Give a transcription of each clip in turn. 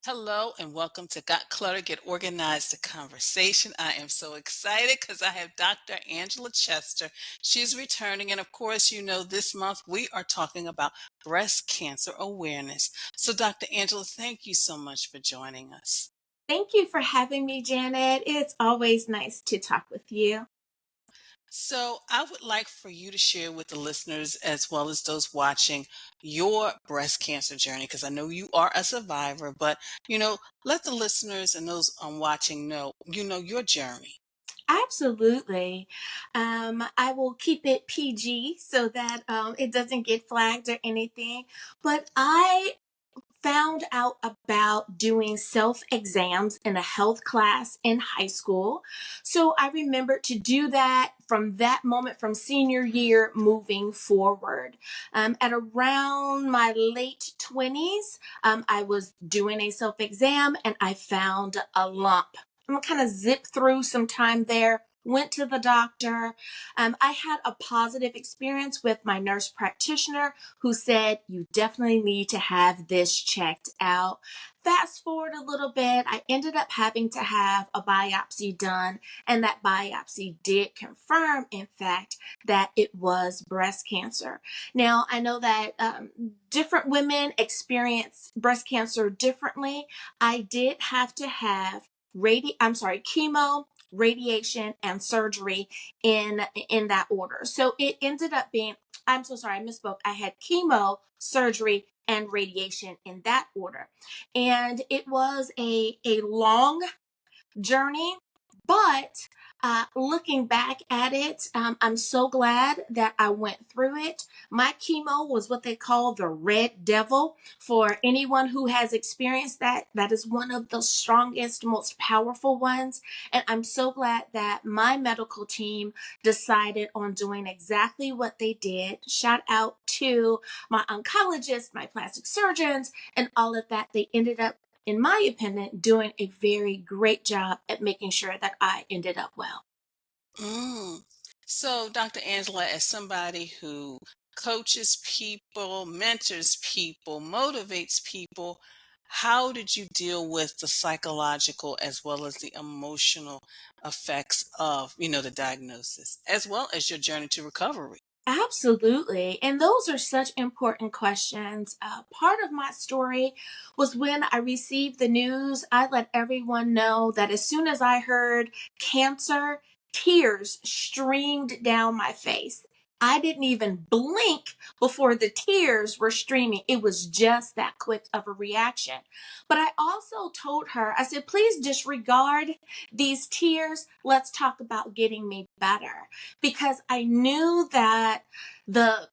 Hello and welcome to Got Clutter, Get Organized, the conversation. I am so excited because I have Dr. Angela Chester. She's returning. And of course, this month we are talking about breast cancer awareness. So, Dr. Angela, thank you so much for joining us. Thank you for having me, Janet. It's always nice to talk with you. So, I would like for you to share with the listeners as well as those watching your breast cancer journey because I know you are a survivor, but let the listeners and those watching know your journey. Absolutely. I will keep it PG so that it doesn't get flagged or anything. But I found out about doing self exams in a health class in high school. So I remembered to do that from that moment, from senior year moving forward. At around my late 20s, I was doing a self exam and I found a lump. I'm gonna kind of zip through some time there. Went to the doctor. I had a positive experience with my nurse practitioner who said, "You definitely need to have this checked out." Fast forward a little bit, I ended up having to have a biopsy done, and that biopsy did confirm, in fact, that it was breast cancer. Now, I know that different women experience breast cancer differently. I did have to have chemo, radiation, and surgery in that order. So it ended up being, I'm so sorry, I misspoke. I had chemo, surgery, and radiation in that order. And it was a long journey. But looking back at it, I'm so glad that I went through it. My chemo was what they call the red devil. For anyone who has experienced that, that is one of the strongest, most powerful ones. And I'm so glad that my medical team decided on doing exactly what they did. Shout out to my oncologist, my plastic surgeons, and all of that. They ended up, in my opinion, doing a very great job at making sure that I ended up well. Mm. So, Dr. Angela, as somebody who coaches people, mentors people, motivates people, how did you deal with the psychological as well as the emotional effects of the diagnosis, as well as your journey to recovery? Absolutely. And those are such important questions. Part of my story was when I received the news, I let everyone know that as soon as I heard cancer, tears streamed down my face. I didn't even blink before the tears were streaming. It was just that quick of a reaction. But I also told her, I said, please disregard these tears. Let's talk about getting me better, because I knew that the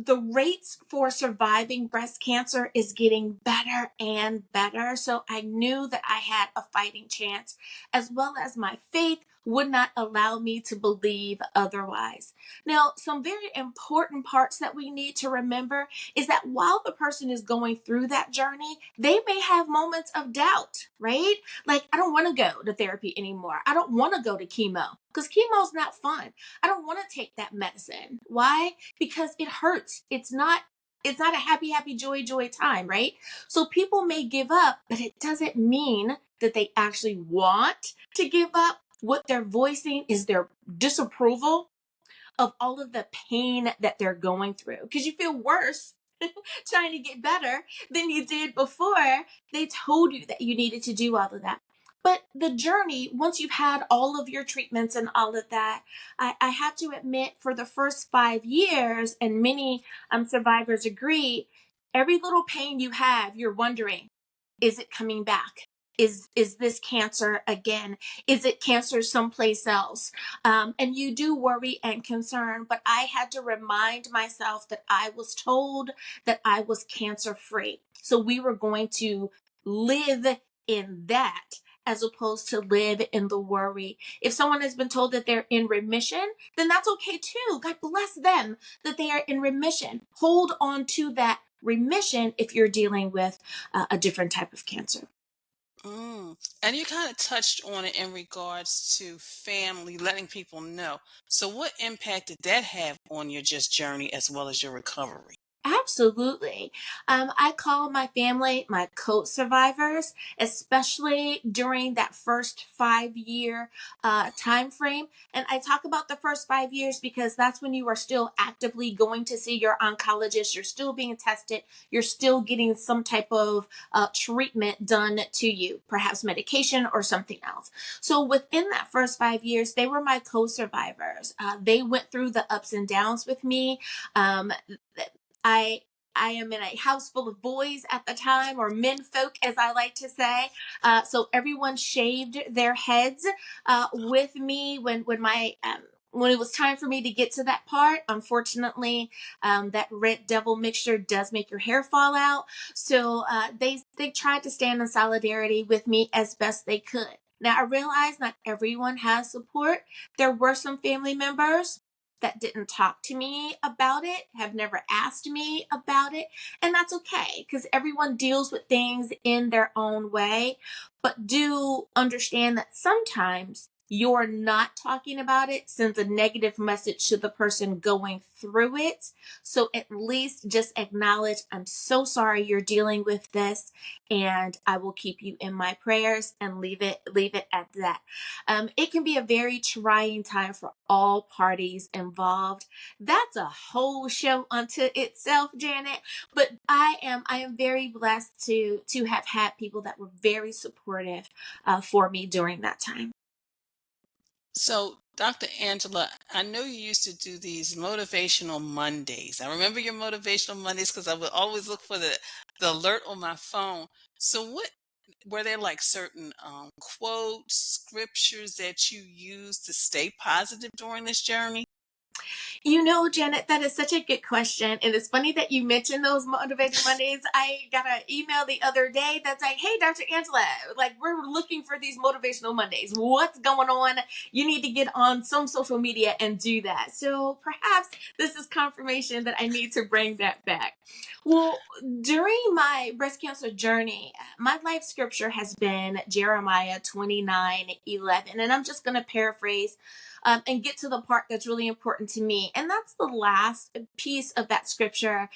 the rates for surviving breast cancer is getting better and better. So I knew that I had a fighting chance, as well as my faith would not allow me to believe otherwise. Now, some very important parts that we need to remember is that while the person is going through that journey, they may have moments of doubt, right? Like, I don't want to go to therapy anymore. I don't want to go to chemo because chemo is not fun. I don't want to take that medicine. Why? Because it hurts. It's not a happy, happy, joy time, right? So people may give up, but it doesn't mean that they actually want to give up. What they're voicing is their disapproval of all of the pain that they're going through, because you feel worse trying to get better than you did before they told you that you needed to do all of that. But the journey, once you've had all of your treatments and all of that, I have to admit, for the first 5 years, and many survivors agree, every little pain you have, you're wondering, is it coming back? Is this cancer again? Is it cancer someplace else? And you do worry and concern, but I had to remind myself that I was told that I was cancer free. So we were going to live in that as opposed to live in the worry. If someone has been told that they're in remission, then that's okay too. God bless them that they are in remission. Hold on to that remission if you're dealing with a different type of cancer. Mm. And you kind of touched on it in regards to family, letting people know. So, what impact did that have on your just journey as well as your recovery? Absolutely. I call my family my co-survivors, especially during that first 5 year time frame. And I talk about the first 5 years because that's when you are still actively going to see your oncologist. You're still being tested. You're still getting some type of treatment done to you, perhaps medication or something else. So within that first 5 years, they were my co-survivors. They went through the ups and downs with me. Um, I I am in a house full of boys at the time, or men folk, as I like to say. So everyone shaved their heads with me when it was time for me to get to that part. Unfortunately, that red devil mixture does make your hair fall out. So they tried to stand in solidarity with me as best they could. Now I realize not everyone has support. There were some family members that didn't talk to me about it, have never asked me about it. And that's okay because everyone deals with things in their own way. But do understand that sometimes you're not talking about it sends a negative message to the person going through it. So at least just acknowledge, I'm so sorry you're dealing with this, and I will keep you in my prayers, and leave it at that. It can be a very trying time for all parties involved. That's a whole show unto itself, Janet. But I am very blessed to have had people that were very supportive for me during that time. So, Dr. Angela, I know you used to do these motivational Mondays. I remember your motivational Mondays because I would always look for the alert on my phone. So, what were there like certain quotes, scriptures that you used to stay positive during this journey? You know, Janet, that is such a good question. And it's funny that you mentioned those motivating Mondays. I got an email the other day that's like, hey, Dr. Angela, like we're looking for these motivational Mondays. What's going on? You need to get on some social media and do that. So perhaps this is confirmation that I need to bring that back. Well, during my breast cancer journey, my life scripture has been Jeremiah 29:11. And I'm just going to paraphrase and get to the part that's really important to me. And that's the last piece of that scripture.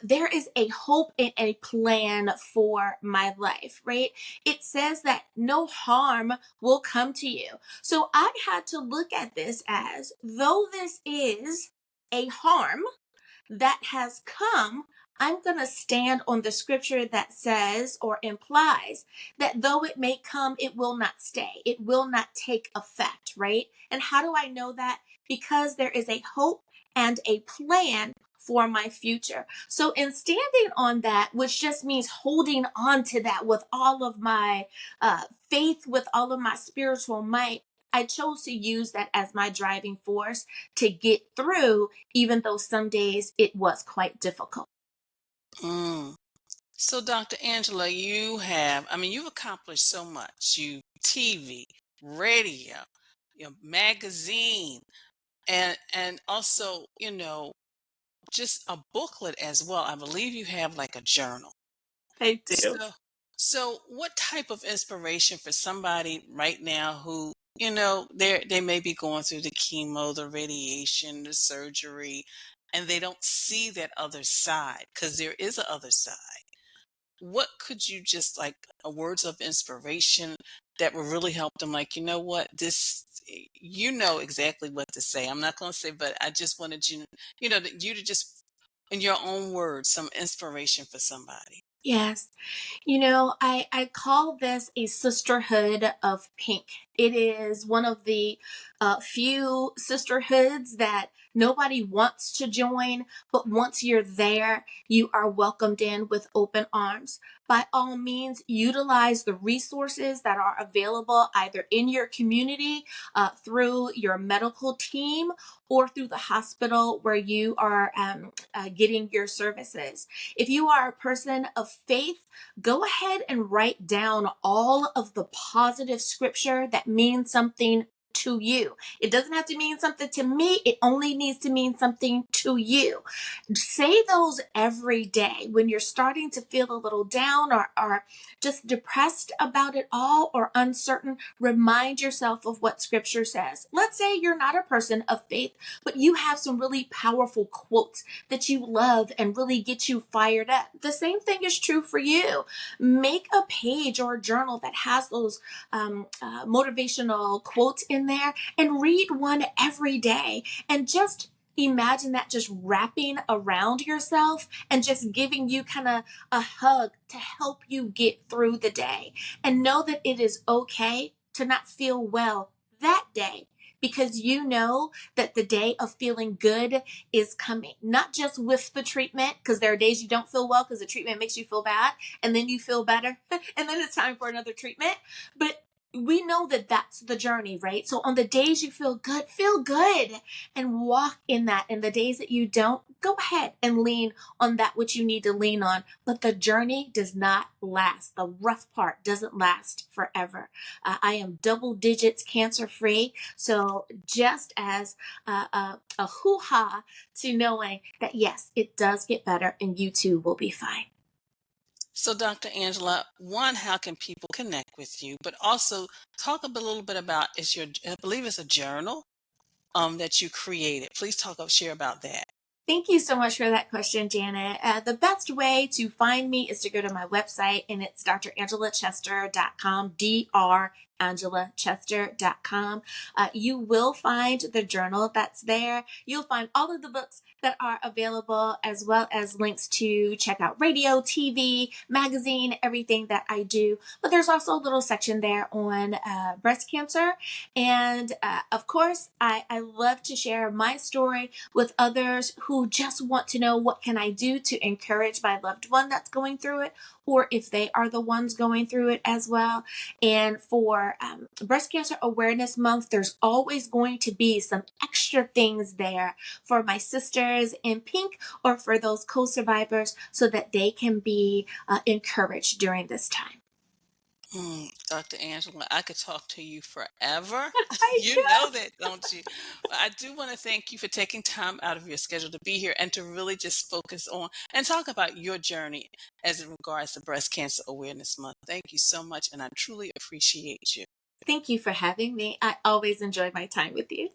There is a hope and a plan for my life, right? It says that no harm will come to you. So I had to look at this as though this is a harm that has come, I'm going to stand on the scripture that says or implies that though it may come, it will not stay. It will not take effect, right? And how do I know that? Because there is a hope and a plan for my future. So in standing on that, which just means holding on to that with all of my faith, with all of my spiritual might, I chose to use that as my driving force to get through, even though some days it was quite difficult. Mm. So, Dr. Angela, you've accomplished so much. You TV, radio, magazine, and also, just a booklet as well. I believe you have like a journal. I do. So what type of inspiration for somebody right now who, they may be going through the chemo, the radiation, the surgery, and they don't see that other side because there is a other side. What could you just like words of inspiration that will really help them? Like, you know what, you know exactly what to say. I'm not going to say, but I just wanted you to just, in your own words, some inspiration for somebody. Yes. I call this a sisterhood of pink. It is one of the few sisterhoods that nobody wants to join, but once you're there, you are welcomed in with open arms. By all means, utilize the resources that are available either in your community, through your medical team, or through the hospital where you are getting your services. If you are a person of faith, go ahead and write down all of the positive scripture that means something to you. It doesn't have to mean something to me. It only needs to mean something to you. Say those every day when you're starting to feel a little down or just depressed about it all or uncertain. Remind yourself of what scripture says. Let's say you're not a person of faith, but you have some really powerful quotes that you love and really get you fired up. The same thing is true for you. Make a page or a journal that has those motivational quotes in there and read one every day and just imagine that just wrapping around yourself and just giving you kind of a hug to help you get through the day. And know that it is okay to not feel well that day because you know that the day of feeling good is coming. Not just with the treatment, because there are days you don't feel well because the treatment makes you feel bad and then you feel better and then it's time for another treatment. But we know that that's the journey, right? So on the days you feel good and walk in that. And the days that you don't, go ahead and lean on that which you need to lean on. But the journey does not last. The rough part doesn't last forever. I am double digits cancer free. So just as a hoo-ha to knowing that yes, it does get better and you too will be fine. So, Dr. Angela, one, how can people connect with you? But also talk little bit about I believe it's a journal that you created. Please share about that. Thank you so much for that question, Janet. The best way to find me is to go to my website, and it's drangela.chester.com, drangela.chester.com. You will find the journal that's there. You'll find all of the books that are available, as well as links to check out radio, TV, magazine, everything that I do. But there's also a little section there on breast cancer. And of course, I love to share my story with others who just want to know what can I do to encourage my loved one that's going through it, or if they are the ones going through it as well. And for Breast Cancer Awareness Month, there's always going to be some extra things there for my sisters in pink or for those co-survivors so that they can be encouraged during this time. Dr. Angela, I could talk to you forever. I You know that, don't you? But I do want to thank you for taking time out of your schedule to be here and to really just focus on and talk about your journey as it regards to Breast Cancer Awareness Month. Thank you so much, and I truly appreciate you. Thank you for having me. I always enjoy my time with you.